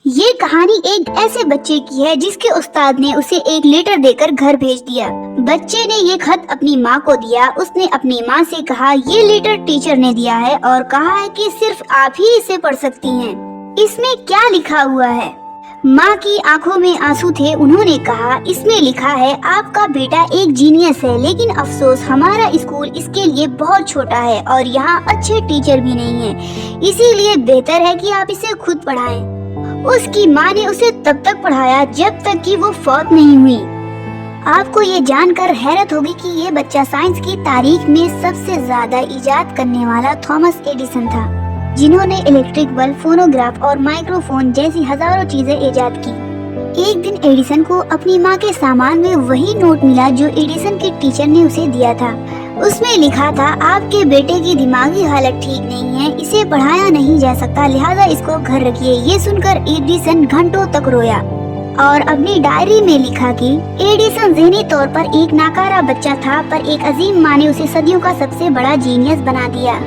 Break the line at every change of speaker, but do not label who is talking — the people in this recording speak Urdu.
یہ کہانی ایک ایسے بچے کی ہے جس کے استاد نے اسے ایک لیٹر دے کر گھر بھیج دیا۔ بچے نے یہ خط اپنی ماں کو دیا۔ اس نے اپنی ماں سے کہا یہ لیٹر ٹیچر نے دیا ہے اور کہا ہے کہ صرف آپ ہی اسے پڑھ سکتی ہیں۔ اس میں کیا لکھا ہوا ہے؟ ماں کی آنکھوں میں آنسو تھے۔ انہوں نے کہا اس میں لکھا ہے آپ کا بیٹا ایک جینیس ہے، لیکن افسوس ہمارا اسکول اس کے لیے بہت چھوٹا ہے اور یہاں اچھے ٹیچر بھی نہیں ہیں، اسی لیے بہتر ہے کہ آپ اسے خود پڑھائیں۔ اس کی ماں نے اسے تب تک پڑھایا جب تک کہ وہ فوت نہیں ہوئی۔ آپ کو یہ جان کر حیرت ہوگی کہ یہ بچہ سائنس کی تاریخ میں سب سے زیادہ ایجاد کرنے والا تھامس ایڈیسن تھا، جنہوں نے الیکٹرک بلب، فونوگراف اور مائکرو فون جیسی ہزاروں چیزیں ایجاد کی۔ ایک دن ایڈیسن کو اپنی ماں کے سامان میں وہی نوٹ ملا جو ایڈیسن کے ٹیچر نے اسے دیا تھا۔ اس میں لکھا تھا آپ کے بیٹے کی دماغی حالت ٹھیک نہیں ہے، اسے پڑھایا نہیں جا سکتا، لہٰذا اس کو گھر رکھیے۔ یہ سن کر ایڈیسن گھنٹوں تک رویا اور اپنی ڈائری میں لکھا کہ ایڈیسن ذہنی طور پر ایک ناکارہ بچہ تھا، پر ایک عظیم ماں نے اسے صدیوں کا سب سے بڑا جینیس بنا دیا۔